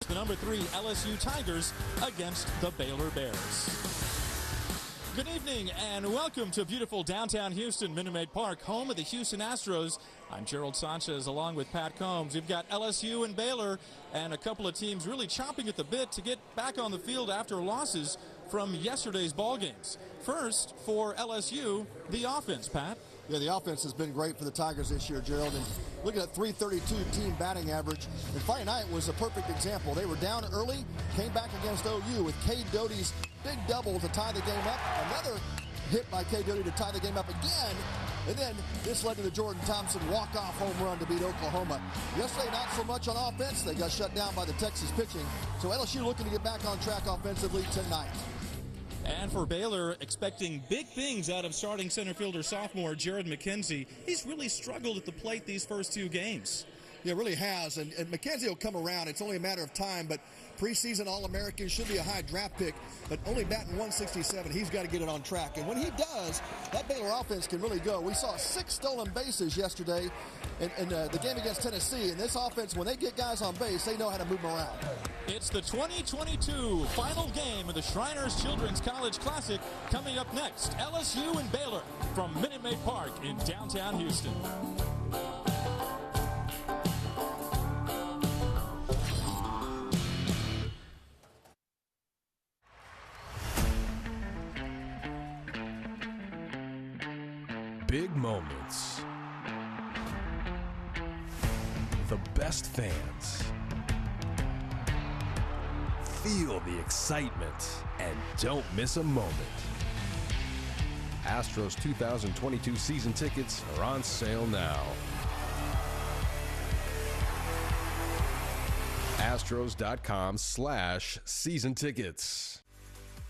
The number 3 LSU Tigers against the Baylor Bears. Good evening and welcome to beautiful downtown Houston, Minute Maid Park, home of the Houston Astros. I'm Gerald Sanchez along with Pat Combs. We've got LSU and Baylor and a couple of teams really chomping at the bit to get back on the field after losses from yesterday's ball games. First, for LSU, the offense, Pat. Yeah, the offense has been great for the Tigers this year, Gerald. And looking at 332 team batting average, and Friday night was a perfect example. They were down early, came back against OU with Cade Doty's big double to tie the game up. Another hit by Cade Doty to tie the game up again. And then this led to the Jordan Thompson walk-off home run to beat Oklahoma. Yesterday, not so much on offense. They got shut down by the Texas pitching. So LSU looking to get back on track offensively tonight. And for Baylor, expecting big things out of starting center fielder sophomore Jared McKenzie. He's really struggled at the plate these first 2 games. Yeah, it really has. And McKenzie will come around. It's only a matter of time. But preseason All-American, should be a high draft pick. But only batting 167. He's got to get it on track. And when he does, that Baylor offense can really go. We saw 6 stolen bases yesterday in the game against Tennessee. And this offense, when they get guys on base, they know how to move them around. It's the 2022 final game of the Shriners Children's College Classic coming up next. LSU and Baylor from Minute Maid Park in downtown Houston. Big moments. The best fans. Feel the excitement and don't miss a moment. Astros 2022 season tickets are on sale now. Astros.com/season tickets.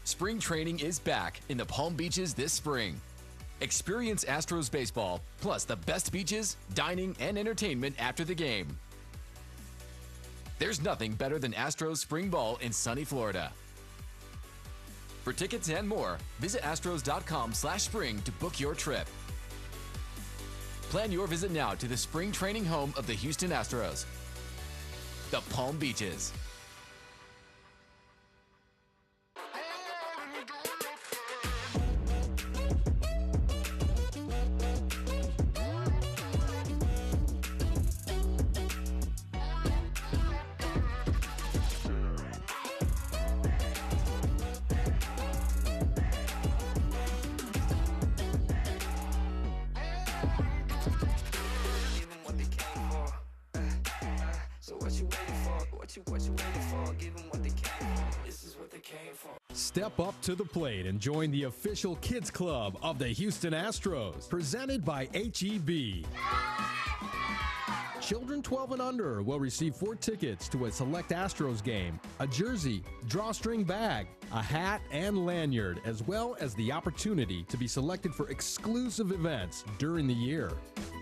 Spring training is back in the Palm Beaches this spring. Experience Astros baseball, plus the best beaches, dining, and entertainment after the game. There's nothing better than Astros spring ball in sunny Florida. For tickets and more, visit astros.com/spring to book your trip. Plan your visit now to the spring training home of the Houston Astros, the Palm Beaches. Step up to the plate and join the official kids club of the Houston Astros, presented by HEB. Children 12 and under will receive 4 tickets to a select Astros game, a jersey, drawstring bag, a hat, and lanyard, as well as the opportunity to be selected for exclusive events during the year.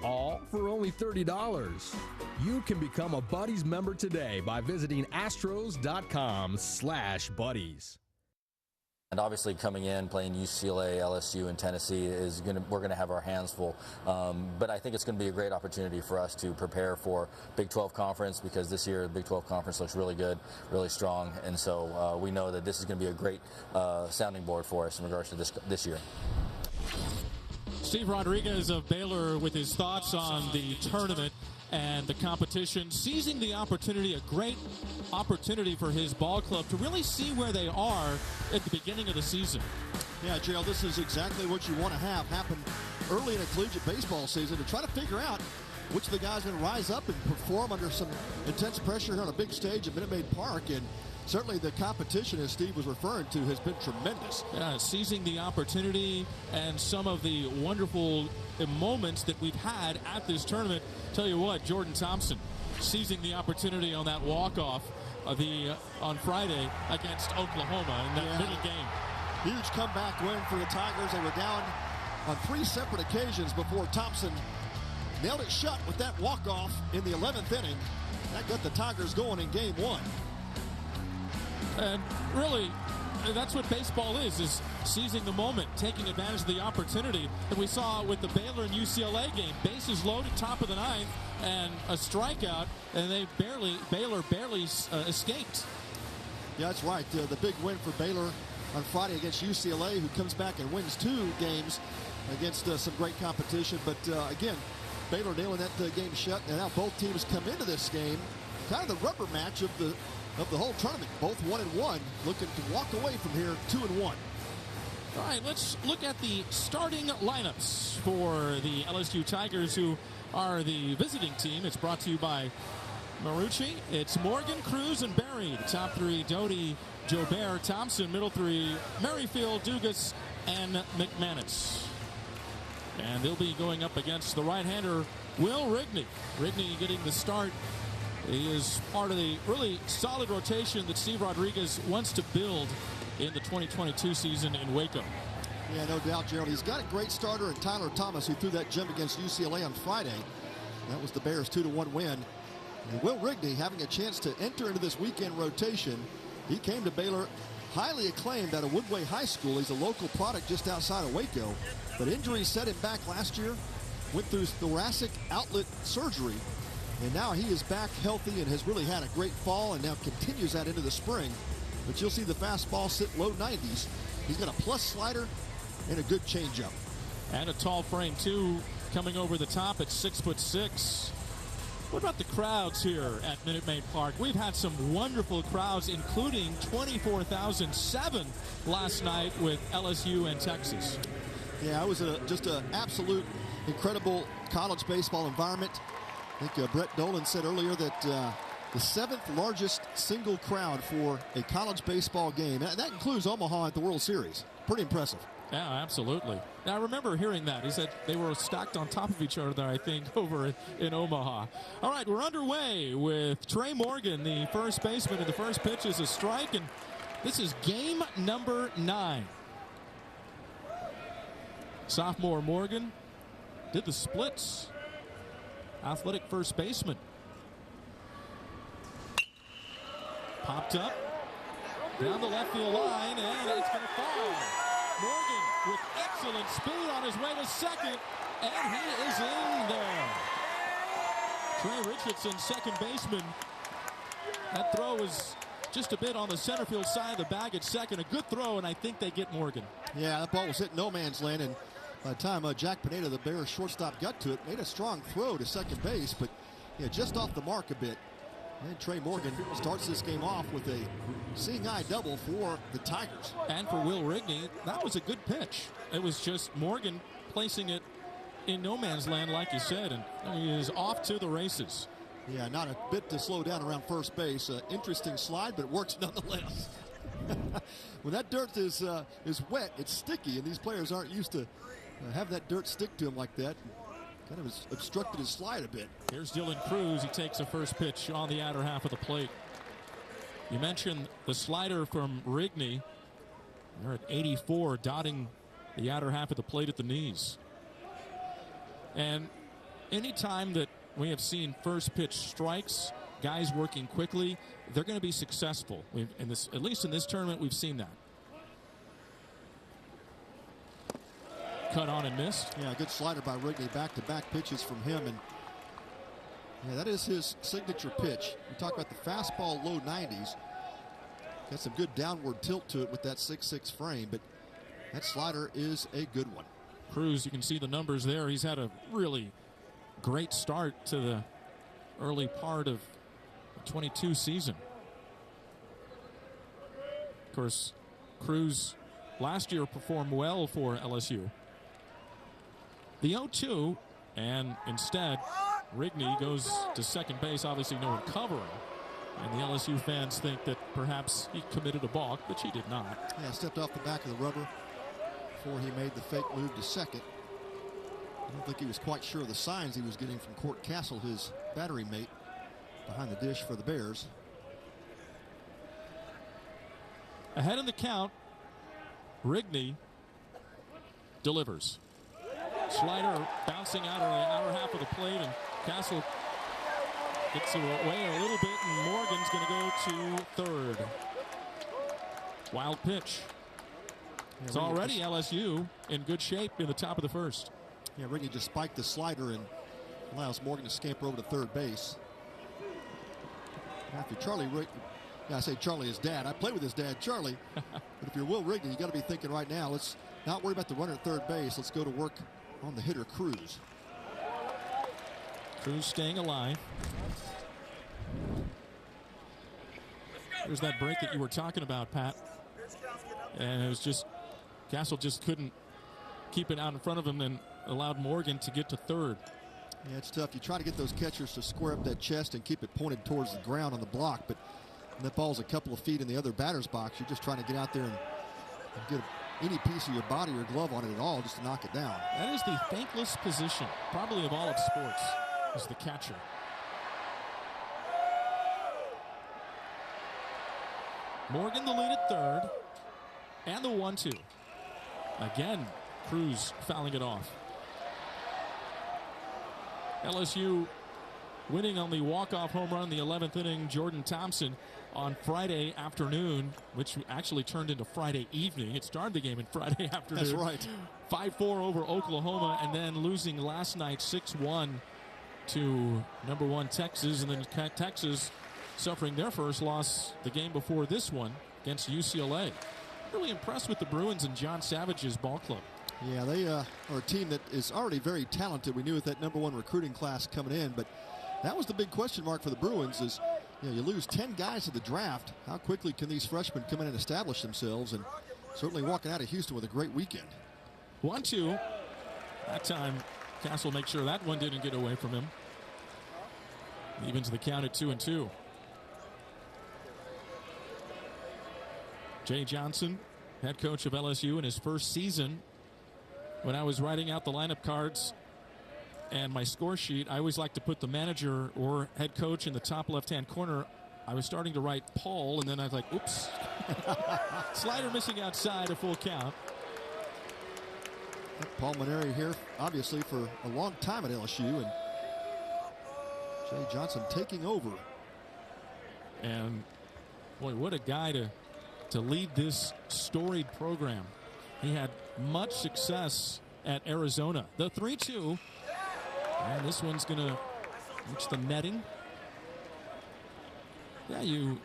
All for only $30. You can become a Buddies member today by visiting astros.com/buddies. And obviously coming in, playing UCLA, LSU, and Tennessee, we're going to have our hands full. But I think it's going to be a great opportunity for us to prepare for Big 12 Conference, because this year the Big 12 Conference looks really good, really strong. And so we know that this is going to be a great sounding board for us in regards to this year. Steve Rodriguez of Baylor with his thoughts on the tournament and the competition, seizing the opportunity, a great opportunity for his ball club to really see where they are at the beginning of the season. Yeah, Gerald, this is exactly what you want to have happen early in a collegiate baseball season, to try to figure out which of the guys are going to rise up and perform under some intense pressure here on a big stage at Minute Maid Park. And certainly the competition, as Steve was referring to, has been tremendous. Yeah, seizing the opportunity and some of the wonderful moments that we've had at this tournament. Tell you what, Jordan Thompson seizing the opportunity on that walk-off on Friday against Oklahoma in that middle game. Huge comeback win for the Tigers. They were down on 3 separate occasions before Thompson nailed it shut with that walk-off in the 11th inning. That got the Tigers going in game 1. And really, that's what baseball is seizing the moment, taking advantage of the opportunity. And we saw with the Baylor and UCLA game, bases loaded, top of the ninth, and a strikeout, and Baylor barely escaped. Yeah, that's right. The big win for Baylor on Friday against UCLA, who comes back and wins 2 games against some great competition. But again, Baylor nailing that game shut, and now both teams come into this game, kind of the rubber match of the whole tournament. Both 1-1, looking to walk away from here 2-1. All right, let's look at the starting lineups for the LSU Tigers, who are the visiting team. It's brought to you by Marucci. It's Morgan, Cruz, and Berry. The top 3, Doty, Jobert, Thompson. Middle 3, Merrifield, Dugas, and McManus. And they'll be going up against the right-hander, Will Rigney. Rigney getting the start. He is part of the really solid rotation that Steve Rodriguez wants to build in the 2022 season in Waco. Yeah, no doubt, Gerald. He's got a great starter in Tyler Thomas, who threw that gem against UCLA on Friday. That was the Bears' 2-1 win. And Will Rigney having a chance to enter into this weekend rotation. He came to Baylor highly acclaimed out of Woodway High School. He's a local product just outside of Waco. But injuries set him back last year. Went through thoracic outlet surgery. And now he is back healthy and has really had a great fall and now continues that into the spring. But you'll see the fastball sit low 90s. He's got a plus slider and a good changeup. And a tall frame, too, coming over the top at 6'6". What about the crowds here at Minute Maid Park? We've had some wonderful crowds, including 24,007 last night with LSU and Texas. Yeah, it was just an absolute incredible college baseball environment. I think Brett Dolan said earlier that the 7th largest single crowd for a college baseball game. And that includes Omaha at the World Series. Pretty impressive. Yeah, absolutely. Now, I remember hearing that. He said they were stacked on top of each other, I think, over in Omaha. All right, we're underway with Trey Morgan, the first baseman, and the first pitch is a strike, and this is game number 9. Sophomore Morgan did the splits. Athletic first baseman. Popped up down the left field line, and it's going to fall. Morgan with excellent speed on his way to second, and he is in there. Trey Richardson, second baseman. That throw was just a bit on the center field side of the bag at second. A good throw, and I think they get Morgan. Yeah, that ball was hit no man's land, and by the time Jack Pineda, the Bears shortstop, got to it, made a strong throw to second base, but yeah, just off the mark a bit. And Trey Morgan starts this game off with a seeing eye double for the Tigers. And for Will Rigney, that was a good pitch. It was just Morgan placing it in no man's land, like you said, and he is off to the races. Yeah, not a bit to slow down around first base. Interesting slide, but it works nonetheless. When that dirt is wet, it's sticky, and these players aren't used to have that dirt stick to him like that. Kind of obstructed his slide a bit. Here's Dylan Cruz. He takes the first pitch on the outer half of the plate. You mentioned the slider from Rigney. They're at 84, dotting the outer half of the plate at the knees. And anytime that we have seen first pitch strikes, guys working quickly, they're going to be successful. At least in this tournament, we've seen that. Cut on and missed. Yeah, good slider by Rigney. Back-to-back pitches from him, and yeah, that is his signature pitch. We talk about the fastball low 90s. Got some good downward tilt to it with that 6'6" frame, but that slider is a good one. Cruz, you can see the numbers there. He's had a really great start to the early part of the 22 season. Of course, Cruz last year performed well for LSU. The 0-2, and instead, Rigney goes to second base. Obviously, no one covering. And the LSU fans think that perhaps he committed a balk, which he did not. Yeah, stepped off the back of the rubber before he made the fake move to second. I don't think he was quite sure of the signs he was getting from Court Castle, his battery mate, behind the dish for the Bears. Ahead in the count, Rigney delivers. Slider bouncing out of the outer half of the plate, and Castle gets away a little bit, and Morgan's going to go to third. Wild pitch. It's already LSU in good shape in the top of the first. Yeah, Rigney just spiked the slider and allows Morgan to scamper over to third base. Now, if you're Charlie Rigney, I say Charlie is dad. I play with his dad, Charlie. But if you're Will Rigney, you got to be thinking right now, let's not worry about the runner at third base. Let's go to work on the hitter, Cruz. Cruz staying alive. There's that break that you were talking about, Pat. And it was just, Castle just couldn't keep it out in front of him and allowed Morgan to get to third. Yeah, it's tough. You try to get those catchers to square up that chest and keep it pointed towards the ground on the block, but when that ball's a couple of feet in the other batter's box, you're just trying to get out there and get any piece of your body or glove on it at all just to knock it down. That is the thankless position, probably of all of sports, is the catcher. Morgan the lead at third, and the 1-2. Again, Cruz fouling it off. LSU winning on the walk-off home run in the 11th inning, Jordan Thompson, on Friday afternoon, which actually turned into Friday evening. It started the game in Friday afternoon. That's right. 5-4 over Oklahoma, and then losing last night 6-1 to number 1 Texas, and then Texas suffering their first loss the game before this one against UCLA. Really impressed with the Bruins and John Savage's ball club. Yeah, they are a team that is already very talented. We knew with that number 1 recruiting class coming in, but that was the big question mark for the Bruins is, you lose 10 guys to the draft. How quickly can these freshmen come in and establish themselves? And certainly walking out of Houston with a great weekend. 1-2. That time, Castle makes sure that one didn't get away from him. Evens the count at 2-2. Jay Johnson, head coach of LSU in his first season. When I was writing out the lineup cards and my score sheet, I always like to put the manager or head coach in the top left-hand corner. I was starting to write Paul, and then I was like, oops. Slider missing outside, a full count. Paul Maneri here, obviously, for a long time at LSU, and Jay Johnson taking over. And, boy, what a guy to lead this storied program. He had much success at Arizona. The 3-2. And this one's going to reach the netting. Yeah, you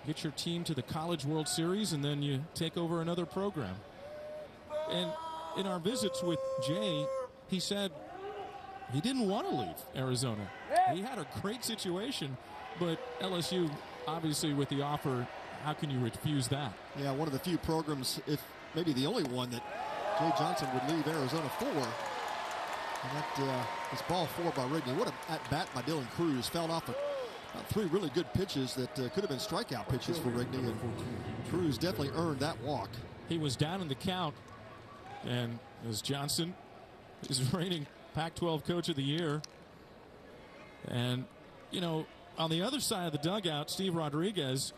get your team to the College World Series, and then you take over another program. And in our visits with Jay, he said he didn't want to leave Arizona. He had a great situation, but LSU, obviously, with the offer, how can you refuse that? Yeah, one of the few programs, if maybe the only one, that Jay Johnson would leave Arizona for. And that is ball 4 by Rigney. What an at-bat by Dylan Cruz. Fouled off about 3 really good pitches that could have been strikeout pitches for Rigney. And Cruz definitely earned that walk. He was down in the count. And as Johnson is reigning Pac-12 Coach of the Year. And, on the other side of the dugout, Steve Rodriguez.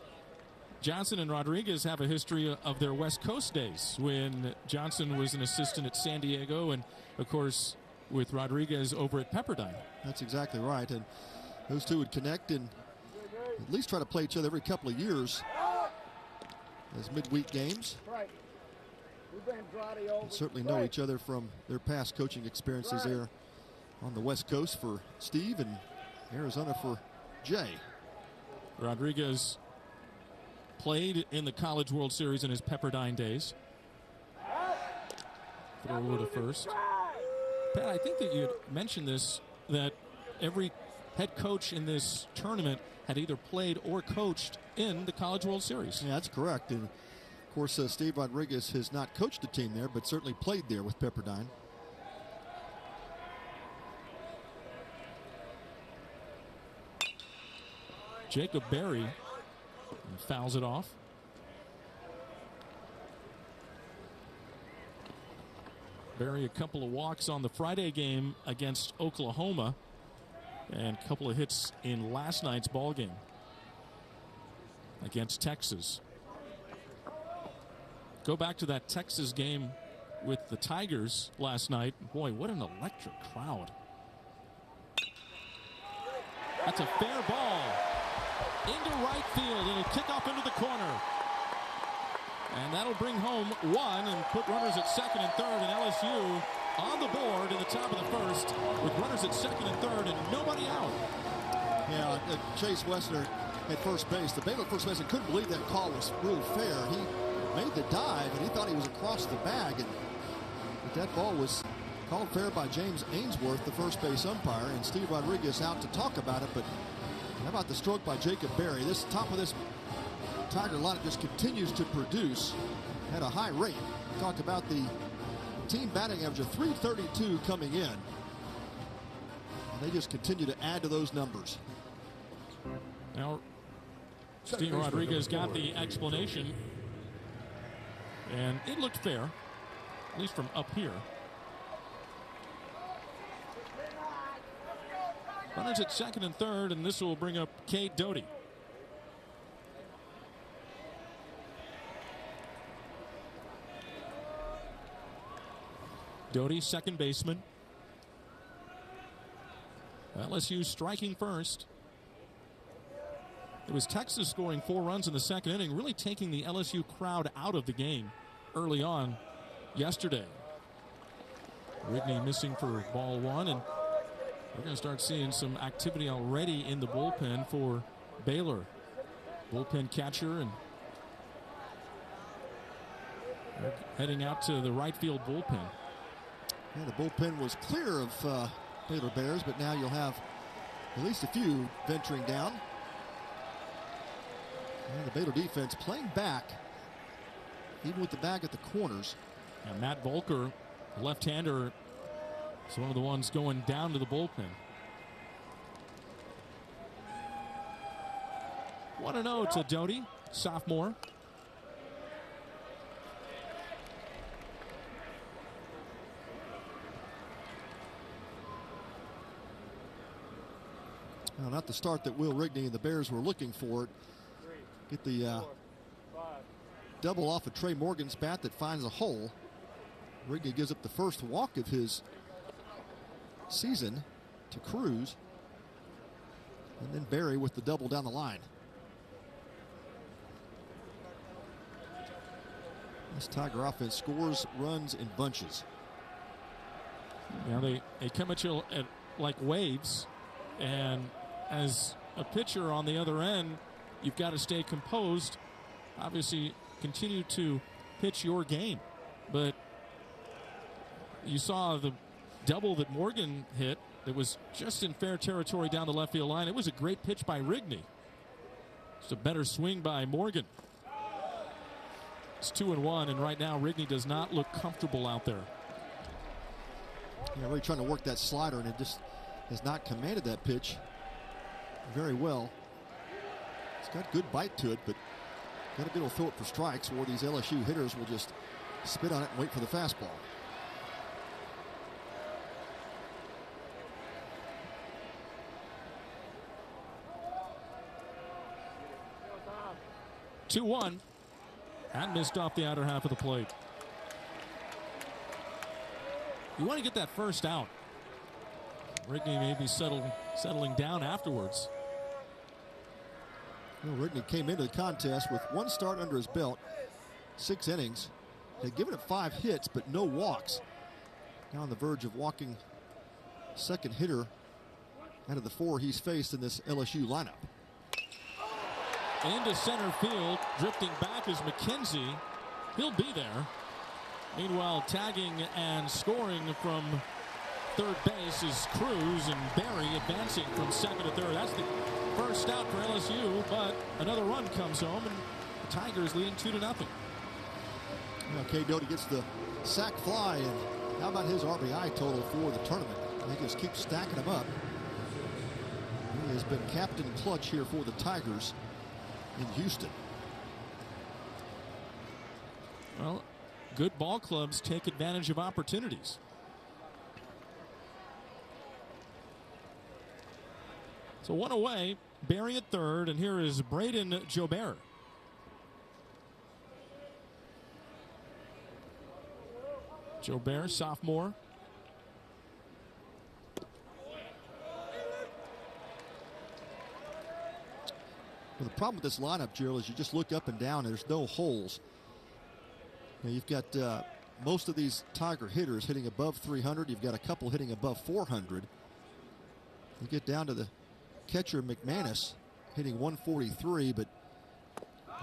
Johnson and Rodriguez have a history of their West Coast days when Johnson was an assistant at San Diego and, of course, with Rodriguez over at Pepperdine. That's exactly right. And those two would connect and at least try to play each other every couple of years as midweek games. And certainly know each other from their past coaching experiences there on the West Coast for Steve and Arizona for Jay. Rodriguez played in the College World Series in his Pepperdine days. Throw over to first. Pat, I think that you had mentioned this, that every head coach in this tournament had either played or coached in the College World Series. Yeah, that's correct. And of course, Steve Rodriguez has not coached a team there, but certainly played there with Pepperdine. Jacob Berry fouls it off. Berry a couple of walks on the Friday game against Oklahoma and a couple of hits in last night's ball game against Texas. Go back to that Texas game with the Tigers last night. Boy, what an electric crowd. That's a fair ball into right field. It'll kick off into the corner. And that'll bring home one and put runners at second and third, and LSU on the board in the top of the first with runners at second and third and nobody out. Yeah, Chase Wessner at first base. The Baylor first baseman couldn't believe that call was real fair. He made the dive, and he thought he was across the bag, but that ball was called fair by James Ainsworth, the first base umpire, and Steve Rodriguez out to talk about it. But how about the stroke by Jacob Berry? This top of this Tiger lineup just continues to produce at a high rate. Talked about the team batting average of 332 coming in. And they just continue to add to those numbers. Now, Steve Rodriguez got the explanation, and it looked fair, at least from up here. Runners at second and third, and this will bring up Cade Doty. Doty, second baseman. LSU striking first. It was Texas scoring 4 runs in the second inning, really taking the LSU crowd out of the game early on yesterday. Rigney missing for ball one, and we're going to start seeing some activity already in the bullpen for Baylor. Bullpen catcher, and they're heading out to the right field bullpen. Yeah, the bullpen was clear of Baylor Bears, but now you'll have at least a few venturing down. And the Baylor defense playing back, even with the bag at the corners. And Matt Volker, left-hander, is one of the ones going down to the bullpen. 1-0 to Doty, sophomore. Well, not the start that Will Rigney and the Bears were looking for. Get the double off of Trey Morgan's bat that finds a hole. Rigney gives up the first walk of his season to Cruz. And then Berry with the double down the line. This Tiger offense scores runs in bunches. Now they come at you at like waves, and as a pitcher on the other end, you've got to stay composed. Obviously, continue to pitch your game. But you saw the double that Morgan hit that was just in fair territory down the left field line. It was a great pitch by Rigney. It's a better swing by Morgan. It's 2-1, and right now Rigney does not look comfortable out there. Yeah, really trying to work that slider, and it just has not commanded that pitch very well. It's got good bite to it, but got to be able to throw it for strikes, or these LSU hitters will just spit on it and wait for the fastball. Two-1, and missed off the outer half of the plate. You want to get that first out. Rigney may be settling down afterwards. Well, Rigney came into the contest with one start under his belt, 6 innings. Had given it 5 hits, but no walks. Now on the verge of walking second hitter out of the 4 he's faced in this LSU lineup. Into center field, drifting back is McKenzie. He'll be there. Meanwhile, tagging and scoring from third base is Cruz, and Berry advancing from second to third. That's the first out for LSU, but another run comes home, and the Tigers leading 2-0. Cade Doty gets the sac fly, and how about his RBI total for the tournament? He just keeps stacking them up. He has been captain clutch here for the Tigers in Houston. Well, good ball clubs take advantage of opportunities. So one away, Berry at third, and here is Braden Jobert. Jobert, sophomore. Well, the problem with this lineup, Gerald, is you just look up and down and there's no holes. Now you've got most of these Tiger hitters hitting above 300. You've got a couple hitting above 400. You get down to the catcher McManus hitting 143, but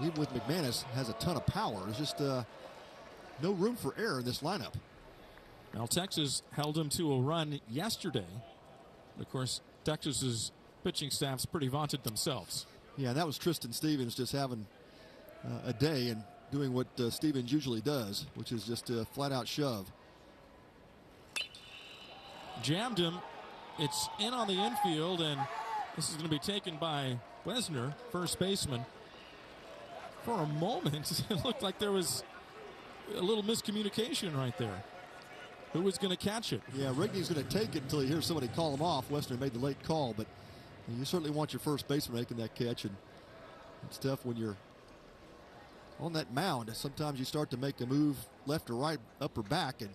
even with McManus has a ton of power. There's just no room for error in this lineup. Well, Texas held him to a run yesterday. Of course, Texas's pitching staff's pretty vaunted themselves. Yeah, and that was Tristan Stevens just having a day and doing what Stevens usually does, which is just a flat-out shove. Jammed him. It's in on the infield, and this is going to be taken by Wesner, first baseman. For a moment, it looked like there was a little miscommunication right there. Who was going to catch it? Yeah, Rigney's going to take it until he hears somebody call him off. Wesner made the late call, but you certainly want your first baseman making that catch, and it's tough when you're on that mound. Sometimes you start to make a move left or right, up or back, and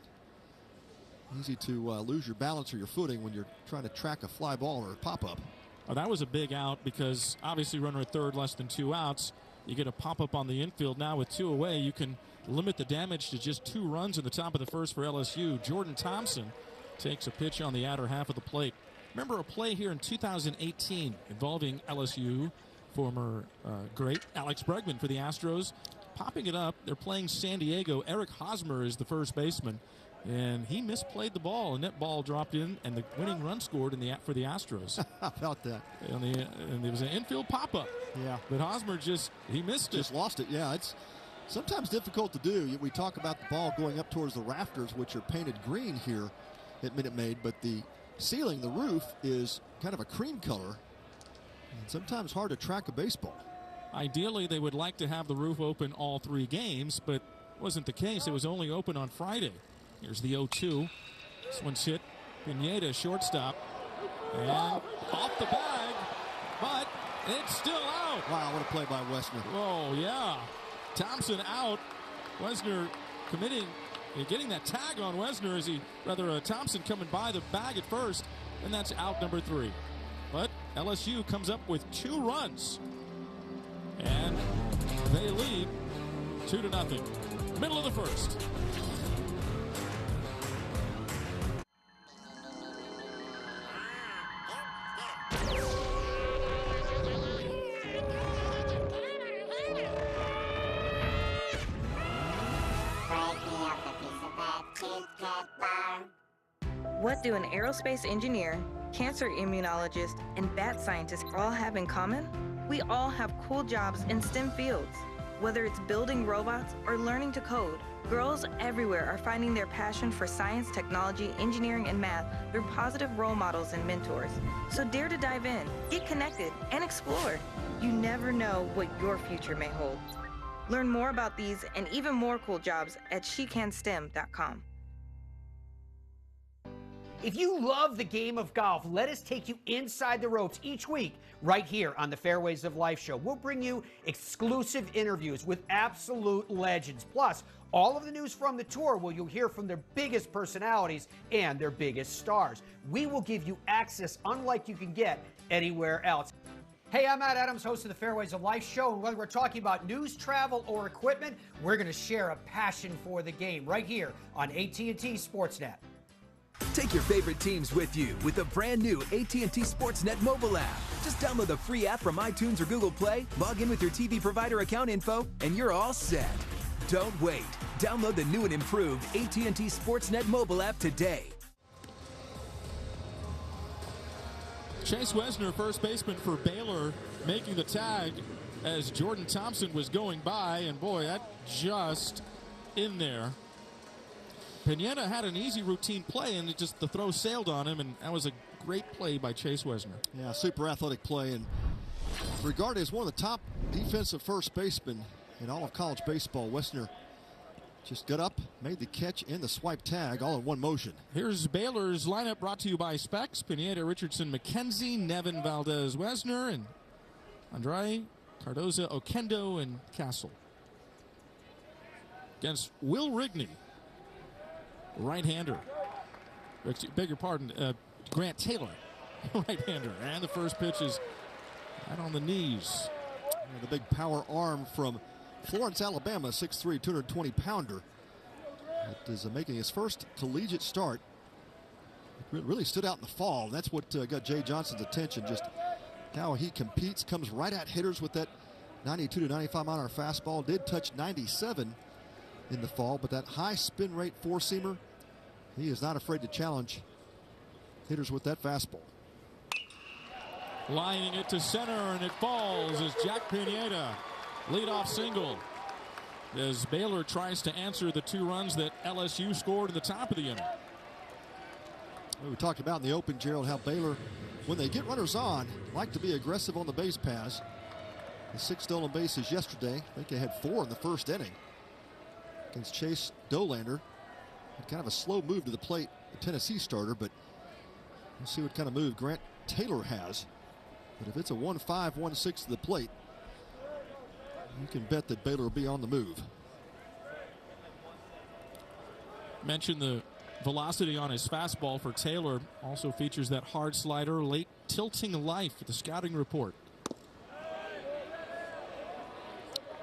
easy to lose your balance or your footing when you're trying to track a fly ball or a pop-up. Oh, that was a big out because obviously runner at third, less than 2 outs. You get a pop-up on the infield. Now with 2 away, you can limit the damage to just 2 runs in the top of the first for LSU. Jordan Thompson takes a pitch on the outer half of the plate. Remember a play here in 2018 involving LSU, former great Alex Bregman for the Astros. Popping it up, they're playing San Diego. Eric Hosmer is the first baseman, and he misplayed the ball, and that ball dropped in, and the winning run scored for the Astros. How about that? And there was an infield pop-up. Yeah. But Hosmer he missed it. Just lost it, yeah. It's sometimes difficult to do. We talk about the ball going up towards the rafters, which are painted green here at Minute Maid, but the ceiling, the roof, is kind of a cream color. And sometimes hard to track a baseball. Ideally, they would like to have the roof open all 3 games, but wasn't the case. It was only open on Friday. Here's the 0-2. This one's hit. Pineda, shortstop. And off the bag, but it's still out. Wow, what a play by Wesner. Oh, yeah. Thompson out. Wesner getting that tag on Wesner Thompson coming by the bag at first, and that's out number 3. But LSU comes up with 2 runs, and they lead 2-0. Middle of the first. What do an aerospace engineer, cancer immunologist, and bat scientist all have in common? We all have cool jobs in STEM fields. Whether it's building robots or learning to code, girls everywhere are finding their passion for science, technology, engineering, and math through positive role models and mentors. So dare to dive in, get connected, and explore. You never know what your future may hold. Learn more about these and even more cool jobs at SheCanSTEM.com. If you love the game of golf, let us take you inside the ropes each week right here on the Fairways of Life show. We'll bring you exclusive interviews with absolute legends, plus all of the news from the tour where you'll hear from their biggest personalities and their biggest stars. We will give you access unlike you can get anywhere else. Hey, I'm Matt Adams, host of the Fairways of Life show, and whether we're talking about news, travel, or equipment, we're going to share a passion for the game right here on AT&T Sportsnet. Take your favorite teams with you with the brand new AT&T Sportsnet mobile app. Just download the free app from iTunes or Google Play, log in with your TV provider account info, and you're all set. Don't wait. Download the new and improved AT&T Sportsnet mobile app today. Chase Wesner, first baseman for Baylor, making the tag as Jordan Thompson was going by, and boy, that just in there. Pineda had an easy routine play, and the throw sailed on him, and that was a great play by Chase Wesner. Yeah, super athletic play, and regarded as one of the top defensive first basemen in all of college baseball. Wesner just got up, made the catch, and the swipe tag all in one motion. Here's Baylor's lineup brought to you by Specs. Pineda, Richardson, McKenzie, Nevin, Valdez, Wesner, and Andre, Cardoza, Okendo, and Castle. Against Will Rigney, right-hander. Beg your pardon, Grant Taylor, right-hander. And the first pitch is right on the knees. The big power arm from Florence, Alabama, 6'3", 220-pounder. That is making his first collegiate start. It really stood out in the fall. That's what got Jay Johnson's attention, just how he competes, comes right at hitters with that 92 to 95 mile an hour fastball. Did touch 97 in the fall, but that high spin rate four-seamer, he is not afraid to challenge hitters with that fastball. Lining it to center, and it falls as Jack Pineda leadoff single as Baylor tries to answer the 2 runs that LSU scored at the top of the inning. We talked about in the open, Gerald, how Baylor, when they get runners on, like to be aggressive on the base paths. The 6 stolen bases yesterday. I think they had 4 in the first inning against Chase Dolander. Kind of a slow move to the plate, the Tennessee starter, but we'll see what kind of move Grant Taylor has. But if it's a 1-5, 1-6 to the plate, you can bet that Baylor will be on the move. Mentioned the velocity on his fastball for Taylor. Also features that hard slider, late tilting life at the scouting report.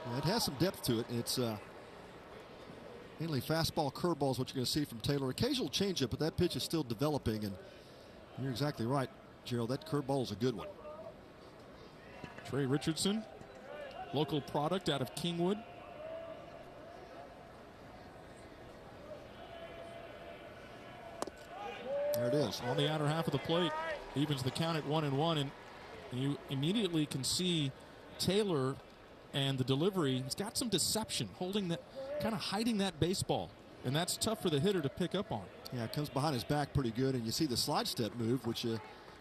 Yeah, it has some depth to it. It's mainly fastball, curveball is what you're going to see from Taylor. Occasional changeup, but that pitch is still developing. And you're exactly right, Gerald. That curveball is a good one. Trey Richardson, local product out of Kingwood. There it is. On the outer half of the plate, evens the count at 1-1, and you immediately can see Taylor and the delivery. He's got some deception, holding that, kind of hiding that baseball, and that's tough for the hitter to pick up on. Yeah, it comes behind his back pretty good, and you see the slide step move, which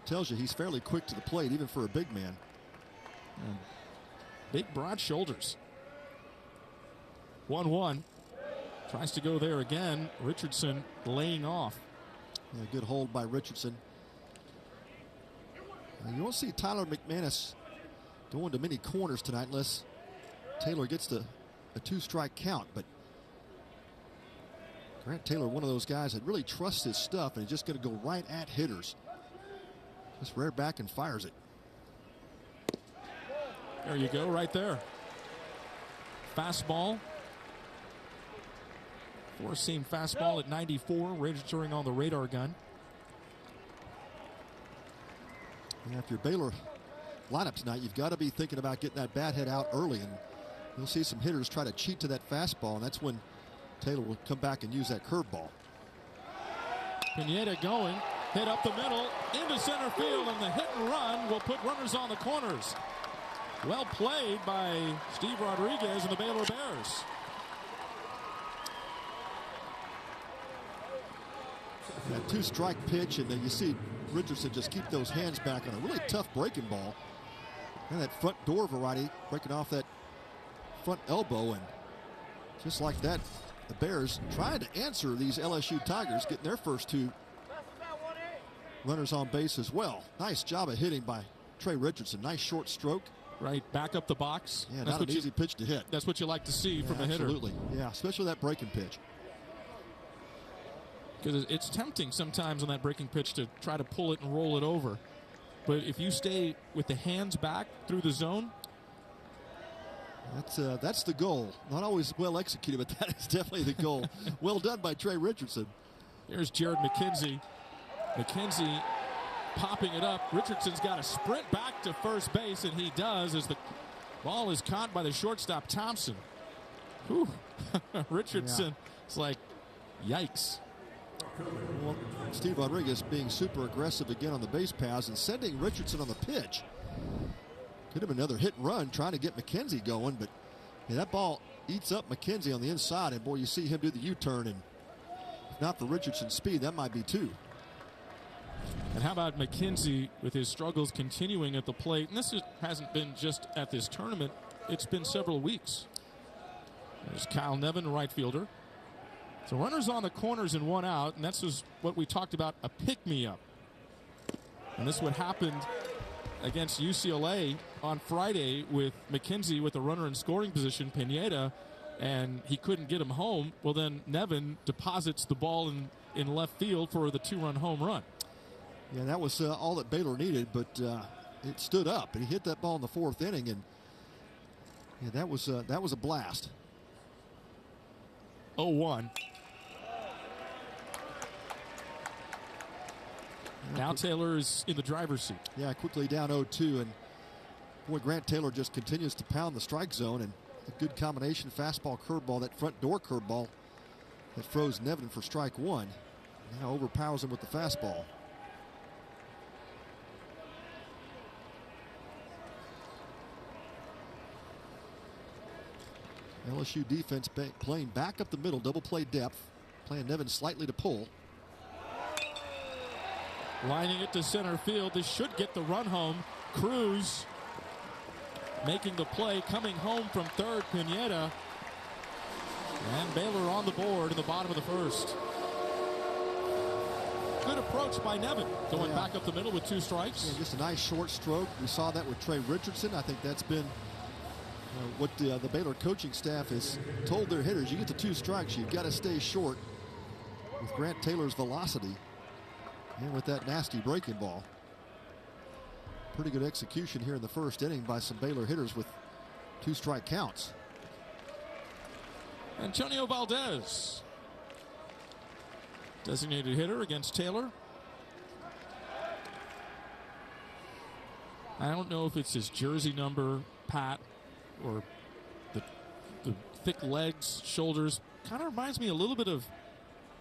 tells you he's fairly quick to the plate, even for a big man. And big, broad shoulders. 1-1. Tries to go there again. Richardson laying off. Yeah, good hold by Richardson. You won't see Tyler McManus going to many corners tonight unless Taylor gets to a 2-strike count. But Grant Taylor, one of those guys that really trusts his stuff, and he's just going to go right at hitters. Just rear back and fires it. There you go, right there. Fastball. Four-seam fastball at 94, registering on the radar gun. Yeah, if you're Baylor lineup tonight, you've got to be thinking about getting that bat head out early, and you'll see some hitters try to cheat to that fastball, and that's when Taylor will come back and use that curveball. Pineda going, hit up the middle, into center field, and the hit and run will put runners on the corners. Well played by Steve Rodriguez and the Baylor Bears. That 2-strike pitch, and then you see Richardson just keep those hands back on a really tough breaking ball. And that front door variety, breaking off that front elbow, and just like that, the Bears trying to answer these LSU Tigers, getting their first 2 runners on base as well. Nice job of hitting by Trey Richardson. Nice short stroke. Right, back up the box. Yeah, not an easy pitch to hit. That's what you like to see from a hitter. Absolutely, yeah, especially that breaking pitch. Because it's tempting sometimes on that breaking pitch to try to pull it and roll it over. But if you stay with the hands back through the zone. That's the goal. Not always well executed, but that is definitely the goal. Well done by Trey Richardson. Here's Jared McKenzie. McKenzie popping it up. Richardson's got to sprint back to first base, and he does as the ball is caught by the shortstop, Thompson. Whew. Richardson, it's like, yikes. Well, Steve Rodriguez being super aggressive again on the base paths and sending Richardson on the pitch. Could have been another hit and run trying to get McKenzie going, but yeah, that ball eats up McKenzie on the inside, and boy, you see him do the U-turn, and if not for Richardson's speed, that might be 2. And how about McKenzie with his struggles continuing at the plate? And this hasn't been just at this tournament. It's been several weeks. There's Kyle Nevin, right fielder. So runners on the corners and 1 out, and that's just what we talked about, a pick-me-up. And this is what happened against UCLA on Friday with McKenzie with a runner in scoring position, Pineda, and he couldn't get him home. Well, then Nevin deposits the ball in left field for the 2-run home run. Yeah, that was all that Baylor needed, but it stood up, and he hit that ball in the 4th inning, and yeah, that was a blast. 0-1. Now Taylor is in the driver's seat. Yeah, quickly down 0-2, and boy, Grant Taylor just continues to pound the strike zone, and a good combination fastball, curveball, that front door curveball that froze Nevin for strike one. Now overpowers him with the fastball. LSU defense playing back up the middle, double play depth, playing Nevin slightly to pull. Lining it to center field. This should get the run home. Cruz making the play, coming home from third, Pineda. And Baylor on the board in the bottom of the first. Good approach by Nevin, going back up the middle with 2 strikes. Yeah, just a nice short stroke. We saw that with Trey Richardson. I think that's been what the Baylor coaching staff has told their hitters. You get the 2 strikes, you've got to stay short with Grant Taylor's velocity and with that nasty breaking ball. Pretty good execution here in the first inning by some Baylor hitters with 2 strike counts. Antonio Valdez, designated hitter against Taylor. I don't know if it's his jersey number, Pat, or the thick legs, shoulders. Kind of reminds me a little bit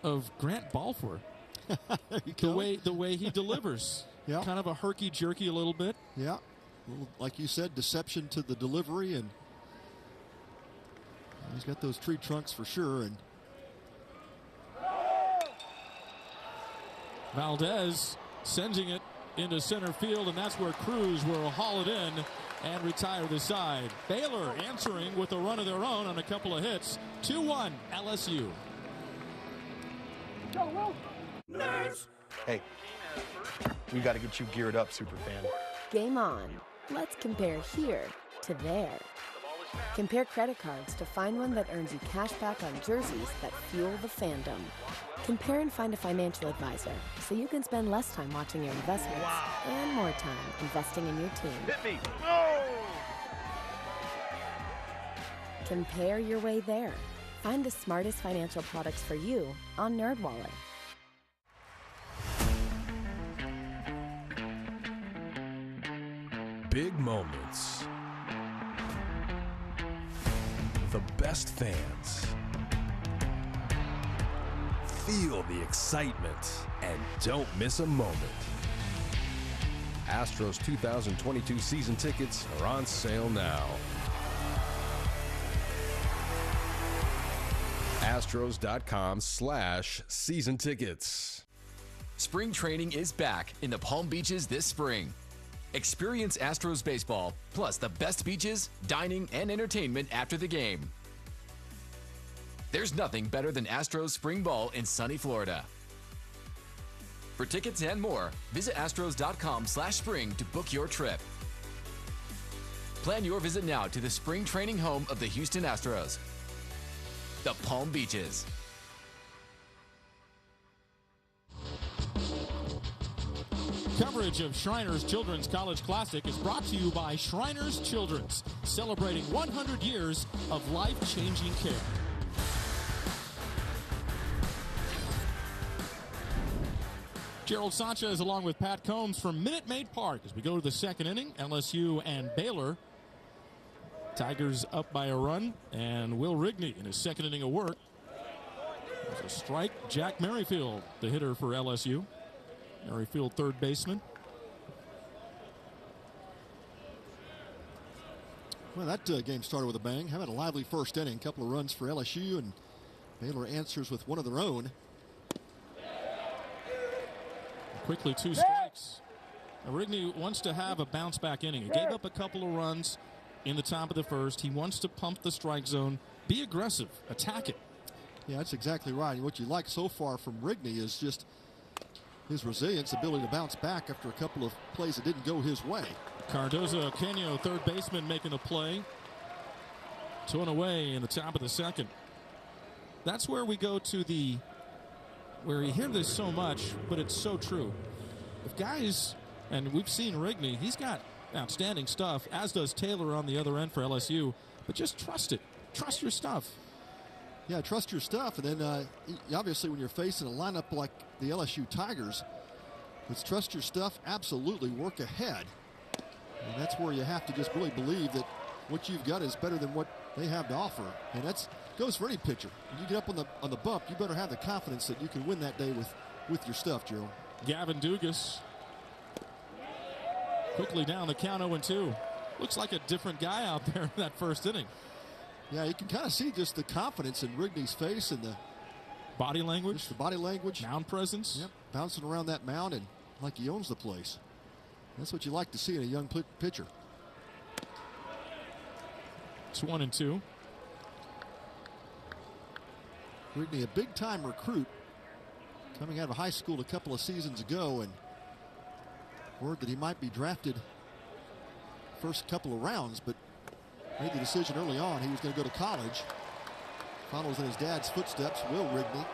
of Grant Balfour. The way he delivers. Yeah. Kind of a herky-jerky a little bit. Yeah. Like you said, deception to the delivery, and he's got those tree trunks for sure. And Valdez sending it into center field, and that's where Cruz will haul it in and retire the side. Baylor answering with a run of their own on a couple of hits. 2-1 LSU. Nerds. Hey, we got to get you geared up, Superfan. Game on. Let's compare here to there. Compare credit cards to find one that earns you cash back on jerseys that fuel the fandom. Compare and find a financial advisor so you can spend less time watching your investments and more time investing in your team. Hit me. Oh! Compare your way there. Find the smartest financial products for you on NerdWallet. Big moments. The best fans. Feel the excitement and don't miss a moment. Astros 2022 season tickets are on sale now. Astros.com/season tickets. Spring training is back in the Palm Beaches this spring. Experience Astros baseball, plus the best beaches, dining, and entertainment after the game. There's nothing better than Astros spring ball in sunny Florida. For tickets and more, visit astros.com/spring to book your trip. Plan your visit now to the spring training home of the Houston Astros, the Palm Beaches. Coverage of Shriners Children's College Classic is brought to you by Shriners Children's, celebrating 100 years of life-changing care. Gerald Sanchez along with Pat Combs from Minute Maid Park as we go to the second inning. LSU and Baylor. Tigers up by a run, and Will Rigney in his second inning of work. There's a strike. Jack Merrifield, the hitter for LSU. Merrifield, third baseman. Well, that game started with a bang. Having a lively first inning. Couple of runs for LSU, and Baylor answers with one of their own. Quickly, 2 strikes. Rigney wants to have a bounce-back inning. He gave up a couple of runs in the top of the first. He wants to pump the strike zone, be aggressive, attack it. Yeah, that's exactly right. And what you like so far from Rigney is just his resilience, ability to bounce back after a couple of plays that didn't go his way. Cardozo-Aquino, third baseman, making a play. 2 away in the top of the second. That's where we go to where you hear this so much, but it's so true. If guys, and we've seen Rigney, he's got outstanding stuff, as does Taylor on the other end for LSU, but just trust it. Trust your stuff. Yeah, trust your stuff. And then obviously when you're facing a lineup like the LSU Tigers, Let's trust your stuff. Absolutely work ahead. And that's where you have to just really believe that what you've got is better than what they have to offer. And that goes for any pitcher. When you get up on the bump, you better have the confidence that you can win that day with your stuff, Gerald. Gavin Dugas quickly down the count 0-2. Looks like a different guy out there in that first inning. Yeah, you can kind of see just the confidence in Rigney's face and the body language. Just the body language. Mound presence. Yep, bouncing around that mound and like he owns the place. That's what you like to see in a young pitcher. It's 1-2. Rigney, a big-time recruit, coming out of high school a couple of seasons ago, and word that he might be drafted first couple of rounds, but made the decision early on he was going to go to college. Follows in his dad's footsteps. Will Rigney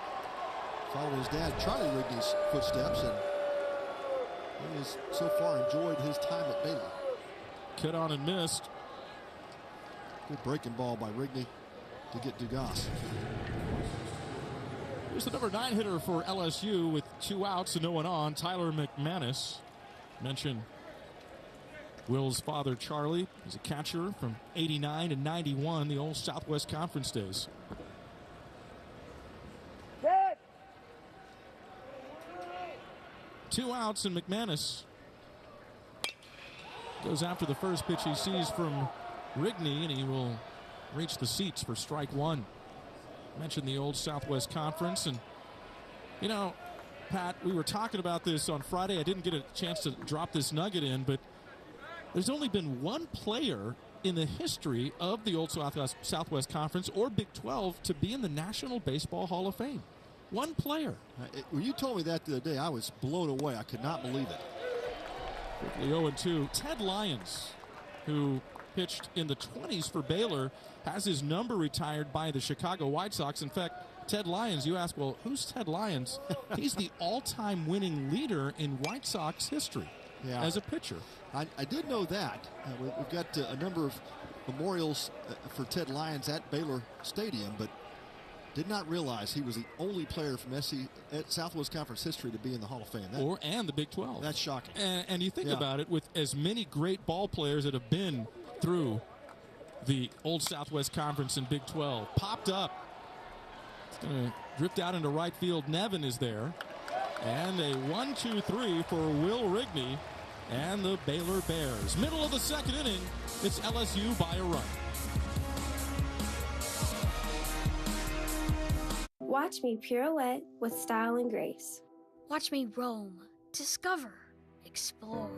followed his dad Charlie Rigney's footsteps, and he has so far enjoyed his time at Baylor. Cut on and missed. Good breaking ball by Rigney to get Dugas. Here's the number 9 hitter for LSU with 2 outs and no one on, Tyler McManus. Mentioned Will's father, Charlie. He's a catcher from 89 and 91, the old Southwest Conference days. Dead. 2 outs, and McManus goes after the first pitch he sees from Rigney, and he will reach the seats for strike 1. Mentioned the old Southwest Conference, and you know, Pat, we were talking about this on Friday. I didn't get a chance to drop this nugget in, but there's only been one player in the history of the old Southwest Conference or Big 12 to be in the National Baseball Hall of Fame. One player. When you told me that the other day, I was blown away. I could not believe it. Quickly 0-2. Ted Lyons, who pitched in the 20s for Baylor, has his number retired by the Chicago White Sox. In fact, Ted Lyons, you ask, well, who's Ted Lyons? He's the all-time winning leader in White Sox history as a pitcher. I did know that. We've got a number of memorials for Ted Lyons at Baylor Stadium, but did not realize he was the only player from Southwest Conference history to be in the Hall of Fame. And the Big 12. That's shocking. And you think about it, with as many great ball players that have been through the old Southwest Conference and Big 12. Popped up. It's going to drift out into right field. Nevin is there. And a 1-2-3 for Will Rigney and the Baylor Bears. Middle of the second inning, it's LSU by a run. Watch me pirouette with style and grace. Watch me roam, discover, explore.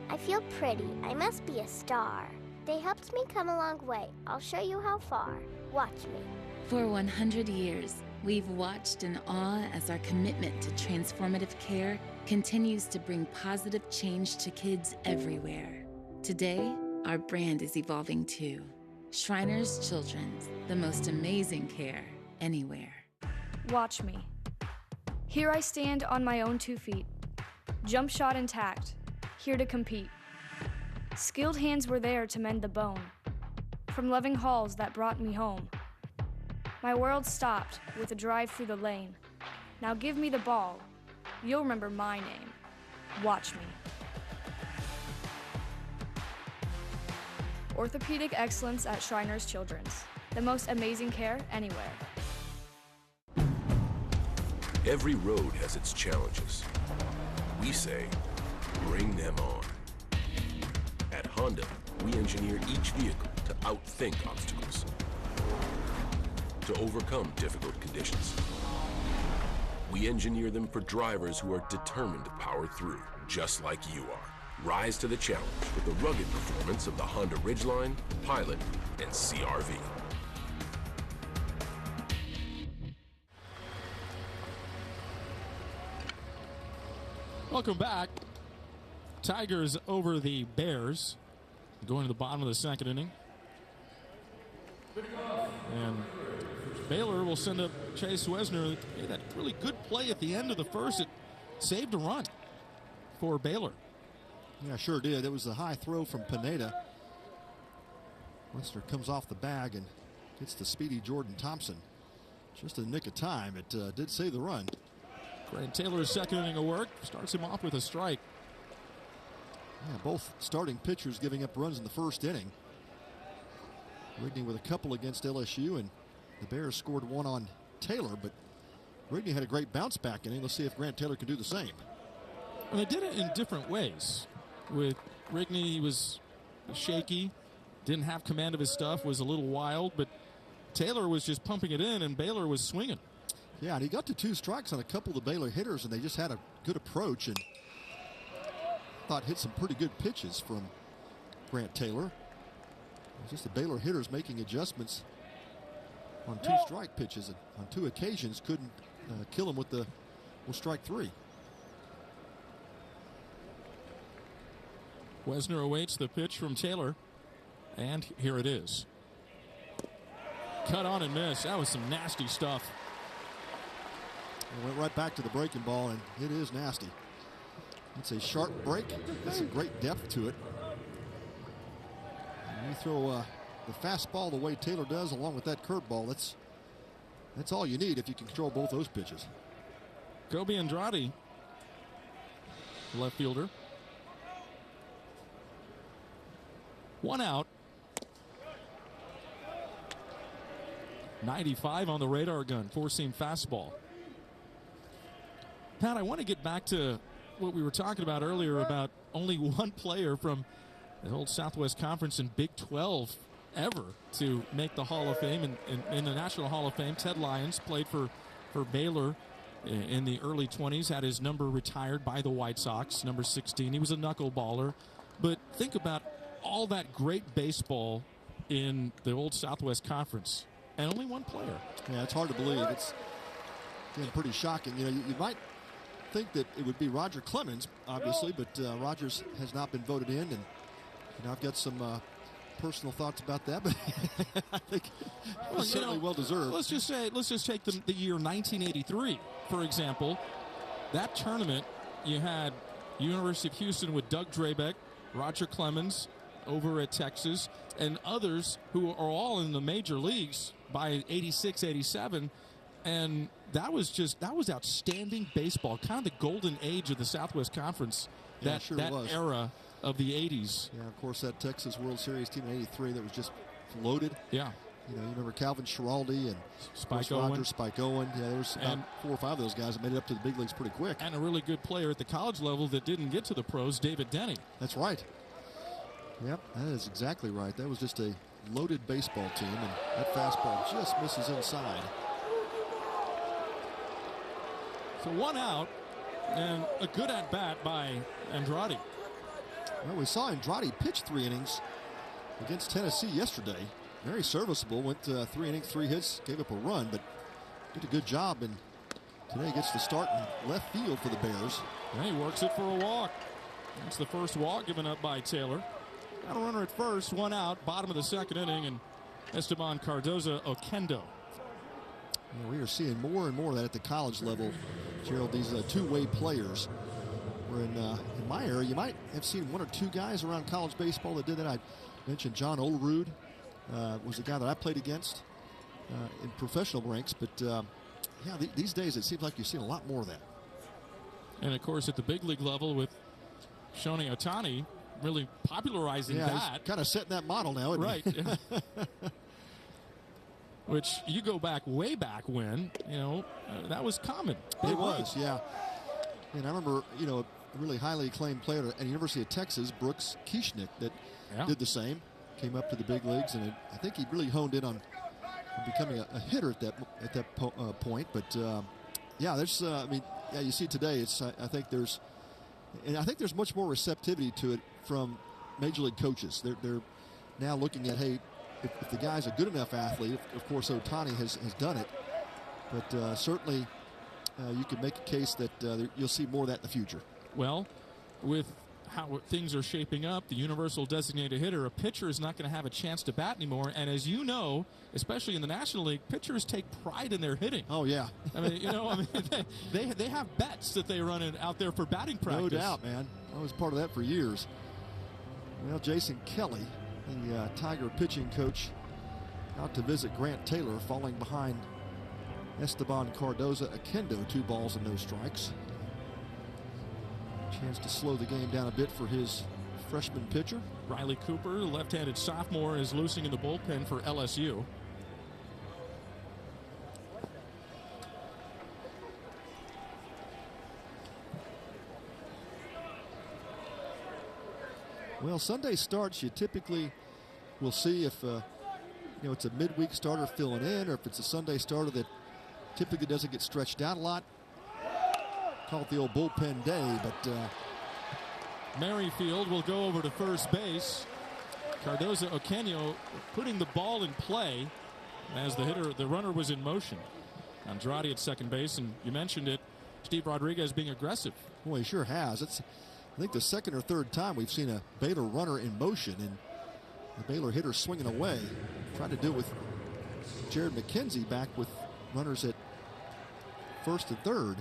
I feel pretty. I must be a star. They helped me come a long way. I'll show you how far. Watch me. For 100 years, we've watched in awe as our commitment to transformative care continues to bring positive change to kids everywhere. Today, our brand is evolving too. Shriners Children's, the most amazing care anywhere. Watch me. Here I stand on my own 2 feet. Jump shot intact, here to compete. Skilled hands were there to mend the bone. From loving halls that brought me home. My world stopped with a drive through the lane. Now give me the ball. You'll remember my name. Watch me. Orthopedic excellence at Shriners Children's. The most amazing care anywhere. Every road has its challenges. We say, bring them on. At Honda, we engineer each vehicle to outthink obstacles, to overcome difficult conditions. We engineer them for drivers who are determined to power through, just like you are. Rise to the challenge with the rugged performance of the Honda Ridgeline, Pilot, and CR-V. Welcome back. Tigers over the Bears. Going to the bottom of the second inning. And Baylor will send up Chase Wesner. That really good play at the end of the first. It saved a run for Baylor. Yeah, sure did. It was a high throw from Pineda. Wesner comes off the bag and gets the speedy Jordan Thompson. Just a nick of time. It did save the run. Grant Taylor's second inning of work starts him off with a strike. Yeah, both starting pitchers giving up runs in the first inning. Rigney with a couple against LSU, and the Bears scored one on Taylor, but Rigney had a great bounce back inning. Let's see if Grant Taylor can do the same. And they did it in different ways. With Rigney, he was shaky, didn't have command of his stuff, was a little wild, but Taylor was just pumping it in, and Baylor was swinging. Yeah, and he got to 2 strikes on a couple of the Baylor hitters, and they just had a good approach, and thought hit some pretty good pitches from Grant Taylor. It was just the Baylor hitters making adjustments on 2 strike pitches, and on 2 occasions couldn't kill him with strike 3. Wesner awaits the pitch from Taylor, and here it is. Cut on and miss. That was some nasty stuff. It went right back to the breaking ball, and it is nasty. It's a sharp break. That's some great depth to it. And you throw the fastball the way Taylor does, along with that curveball, that's all you need if you can control both those pitches. Kobe Andrade, left fielder. 1 out. 95 on the radar gun, 4-seam fastball. Pat, I want to get back to what we were talking about earlier about only one player from the old Southwest Conference and Big 12 ever to make the Hall of Fame in the National Hall of Fame. Ted Lyons played for Baylor in the early 20s, had his number retired by the White Sox, number 16. He was a knuckleballer. But think about all that great baseball in the old Southwest Conference, and only one player. Yeah, it's hard to believe. It's pretty shocking. You know, you might think that it would be Roger Clemens, obviously, but Rogers has not been voted in, and I've got some personal thoughts about that, but I think it's certainly well deserved. Let's just take the year 1983, for example. That tournament, you had University of Houston with Doug Drabeck, Roger Clemens over at Texas, and others who are all in the major leagues by 86, 87. And that was outstanding baseball, kind of the golden age of the Southwest Conference, that era of the 80s. Yeah, of course, that Texas World Series team in 83 that was just loaded. Yeah. You know, you remember Calvin Schiraldi and Spike Owen. Rogers, Spike Owen. Yeah, there was about 4 or 5 of those guys that made it up to the big leagues pretty quick. And a really good player at the college level that didn't get to the pros, David Denny. That's right. Yep, that is exactly right. That was just a loaded baseball team, and that fastball just misses inside. So 1 out, and a good at-bat by Andrade. Well, we saw Andrade pitch 3 innings against Tennessee yesterday. Very serviceable, went 3 innings, 3 hits, gave up a run, but did a good job, and today gets the start in left field for the Bears. And he works it for a walk. That's the first walk given up by Taylor. Got a runner at first, 1 out, bottom of the second inning, and Esteban Cardoza Oquendo. Yeah, we are seeing more and more of that at the college level, Gerald. These two-way players. Where in my area, you might have seen 1 or 2 guys around college baseball that did that. I mentioned John Olerud was a guy that I played against in professional ranks. But, yeah, these days it seems like you've seen a lot more of that. And, of course, at the big league level with Shohei Ohtani really popularizing that. He's kind of setting that model now, isn't right. he? Which you go back way back when, that was common. It was, yeah. And I remember, a really highly acclaimed player at the University of Texas, Brooks Kieschnick, that did the same. Came up to the big leagues, and I think he really honed in on becoming a hitter at that point. But yeah, there's, you see today. I think there's much more receptivity to it from major league coaches. They're now looking at, hey, if the guy's a good enough athlete, of course Ohtani has done it, but certainly you can make a case that you'll see more of that in the future. Well, with how things are shaping up, the universal designated hitter, a pitcher is not going to have a chance to bat anymore. And as you know, especially in the National League, pitchers take pride in their hitting. Oh, yeah. They have bets that they run out there for batting practice. No doubt, man. I was part of that for years. Well, Jason Kelly, the Tiger pitching coach, out to visit Grant Taylor, falling behind Esteban Cardoza Akendo, 2 balls and no strikes. Chance to slow the game down a bit for his freshman pitcher. Riley Cooper, left-handed sophomore, is loosing in the bullpen for LSU. Well, Sunday starts, you typically will see if it's a midweek starter filling in, or if it's a Sunday starter that typically doesn't get stretched out a lot. Call it the old bullpen day, but Merrifield will go over to first base. Cardoza Oqueno putting the ball in play as the runner was in motion. Andrade at second base, and you mentioned it, Steve Rodriguez being aggressive. Well, he sure has. It's, I think, the second or third time we've seen a Baylor runner in motion, and the Baylor hitter swinging away. Tried to do it with Jared McKenzie back with runners at first and third.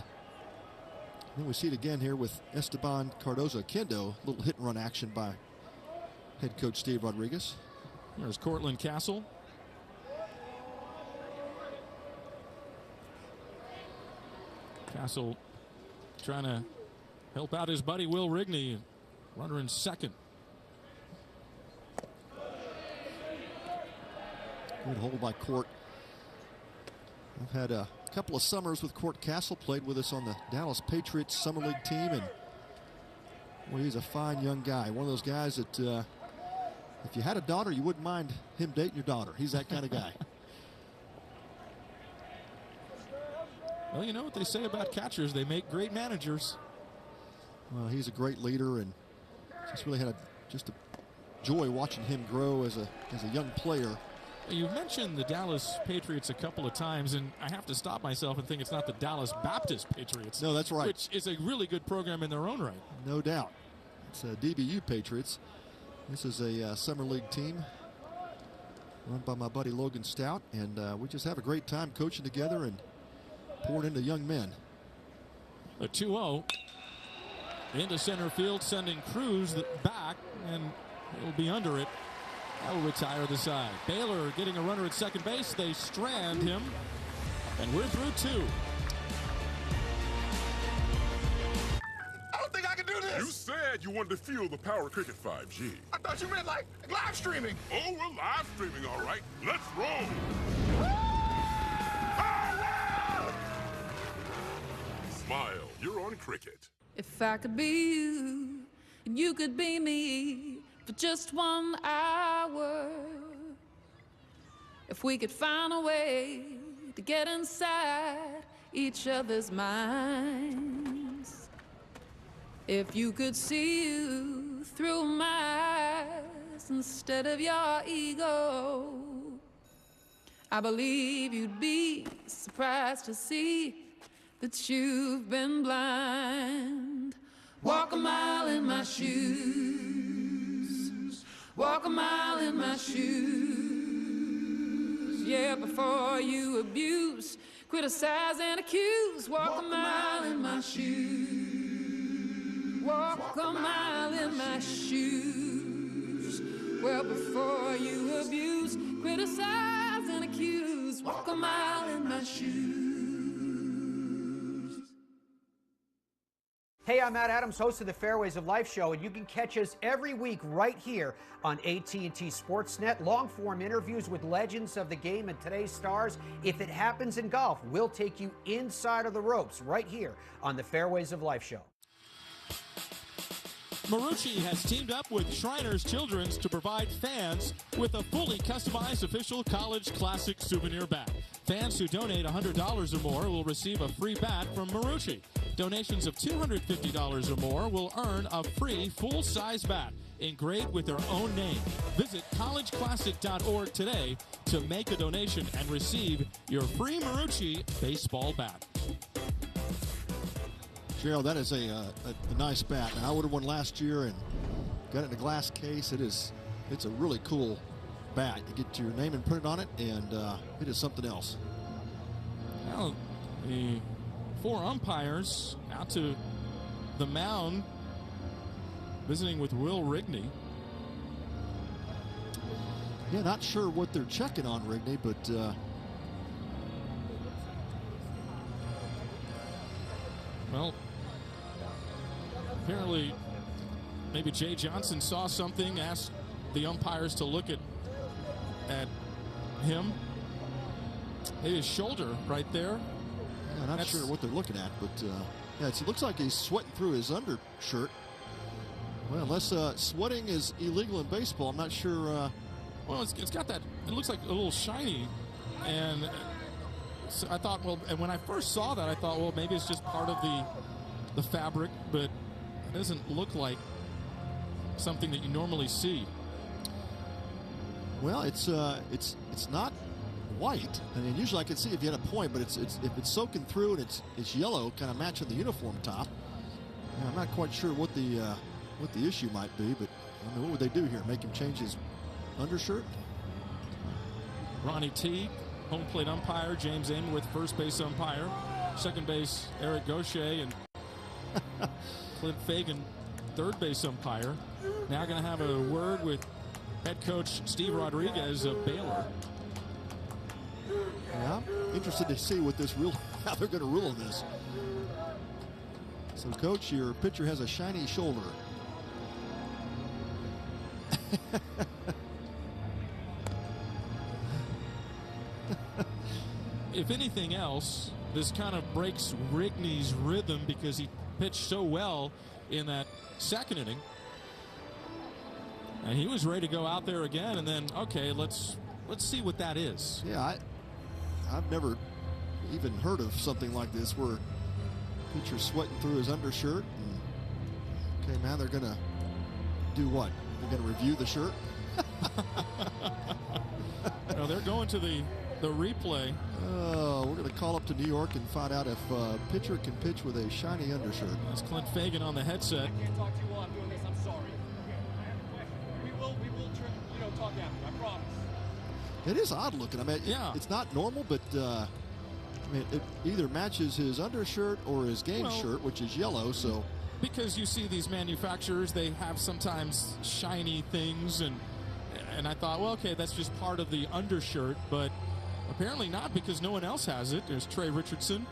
Then we see it again here with Esteban Cardoza Akendo. A little hit and run action by head coach Steve Rodriguez. There's Cortland Castle. Castle trying to help out his buddy Will Rigney, runner in second. Good hold by Court. I've had a couple of summers with Court Castle, played with us on the Dallas Patriots Summer League team, and well, he's a fine young guy. One of those guys that if you had a daughter, you wouldn't mind him dating your daughter. He's that kind of guy. Well, you know what they say about catchers, they make great managers. Well, he's a great leader, and just really had just a joy watching him grow as a young player. You've mentioned the Dallas Patriots a couple of times, and I have to stop myself and think it's not the Dallas Baptist Patriots. No, that's right. Which is a really good program in their own right. No doubt. It's DBU Patriots. This is a Summer League team run by my buddy Logan Stout, and we just have a great time coaching together and pouring into young men. A 2-0 into center field, sending Cruz back, and he'll be under it. That will retire the side. Baylor getting a runner at second base. They strand him, and we're through 2. I don't think I can do this. You said you wanted to feel the power of Cricket 5G. I thought you meant like live streaming. Oh, we're live streaming, all right. Let's roll. Smile, you're on Cricket. If I could be you, and you could be me for just 1 hour. If we could find a way to get inside each other's minds. If you could see you through my eyes instead of your ego, I believe you'd be surprised to see that you've been blind. Walk a mile in my shoes. Walk a mile in my shoes. Yeah, before you abuse, criticize and accuse. Walk a mile in my shoes. Walk a mile in my shoes. Well, before you abuse, criticize and accuse. Walk a mile in my shoes. Hey, I'm Matt Adams, host of the Fairways of Life show, and you can catch us every week right here on AT&T Sportsnet. Long-form interviews with legends of the game and today's stars. If it happens in golf, we'll take you inside of the ropes right here on the Fairways of Life show. Marucci has teamed up with Shriners Children's to provide fans with a fully customized official College Classic souvenir bat. Fans who donate $100 or more will receive a free bat from Marucci. Donations of $250 or more will earn a free full-size bat engraved with their own name. Visit collegeclassic.org today to make a donation and receive your free Marucci baseball bat. Gerald, that is a nice bat. Now, I ordered one last year and got it in a glass case. It's a really cool bat. You get your name and print it on it, and it is something else. Well, the 4 umpires out to the mound, visiting with Will Rigney. Yeah, not sure what they're checking on Rigney, but Well, apparently maybe Jay Johnson saw something, asked the umpires to look at him. Maybe his shoulder right there. Yeah, not sure what they're looking at, but yeah, it looks like he's sweating through his undershirt. Well, unless sweating is illegal in baseball, I'm not sure. Well, it's got that, it looks like a little shiny. And so I thought, well, and when I first saw that, I thought, well, maybe it's just part of the fabric, but it doesn't look like something that you normally see. Well, it's not white. I mean, usually I could see if you had a point, but if it's soaking through and it's yellow, kind of matching the uniform top. Yeah, I'm not quite sure what the issue might be, but I mean, what would they do here? Make him change his undershirt? Ronnie T, home plate umpire. James Amonwith, first base umpire. Second base, Eric Gaucher, and Clint Fagan, third base umpire. Now going to have a word with head coach Steve Rodriguez of Baylor. Yeah, I'm interested to see what this how they're going to rule this. So, Coach, your pitcher has a shiny shoulder. If anything else, this kind of breaks Rigney's rhythm because he pitched so well in that second inning. And he was ready to go out there again, and then, okay, let's see what that is. Yeah, I've never even heard of something like this where pitcher's sweating through his undershirt. And, okay, man, they're going to do what? They're going to review the shirt? No, they're going to the replay. Oh, we're going to call up to New York and find out if a pitcher can pitch with a shiny undershirt. That's Clint Fagan on the headset. I can't talk to you while I'm doing this. I'm sorry. Okay, I have a question. We will talk after. I promise. It is odd looking. I mean, yeah, it's not normal, but I mean, it either matches his undershirt or his game shirt, which is yellow. So, because you see these manufacturers, they have sometimes shiny things, and I thought, well, okay, that's just part of the undershirt, but apparently not, because no one else has it. There's Trey Richardson,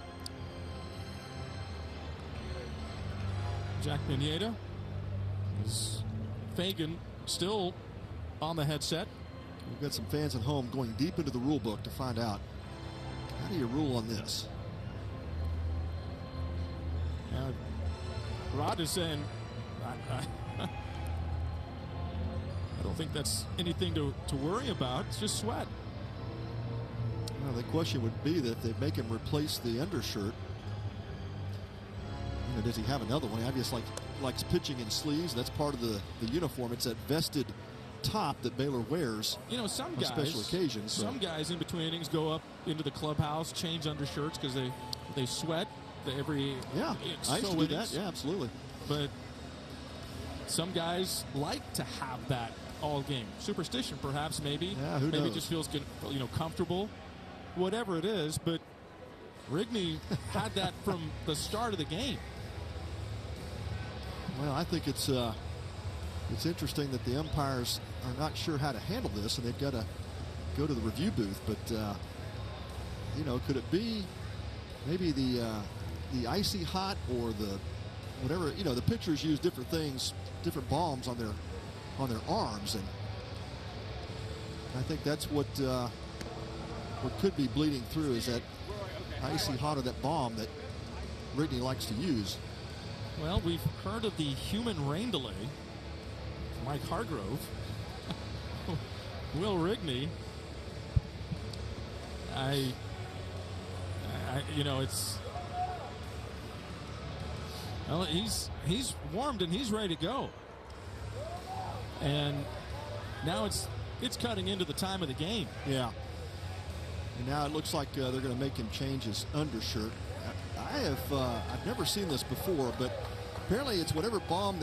Jack Pineda, is Fagan still on the headset. We've got some fans at home going deep into the rule book to find out, how do you rule on this? Rod is saying, I don't think that's anything to worry about. It's just sweat. Well, the question would be that if they make him replace the undershirt, does he have another one? He obviously likes pitching in sleeves. That's part of the uniform. It's that vested top that Baylor wears. Some on guys, special occasions. Some guys in between innings go up into the clubhouse, change undershirts because they sweat every. Yeah, I used to do that. Yeah, absolutely. But some guys like to have that all game. Superstition, perhaps, maybe. Yeah, who knows? Maybe just feels good, comfortable, whatever it is. But Rigney had that from the start of the game. Well, I think it's interesting that the umpires are not sure how to handle this, and they've got to go to the review booth. But could it be maybe the icy hot or the whatever? The pitchers use different things, different balms on their arms, and I think that's what could be bleeding through is that icy hot or that balm that Rigney likes to use. Well, we've heard of the human rain delay. Mike Hargrove, Will Rigney. It's. Well, he's warmed and he's ready to go. And now it's cutting into the time of the game. Yeah. And now it looks like they're going to make him change his undershirt. I've never seen this before, but apparently it's whatever balm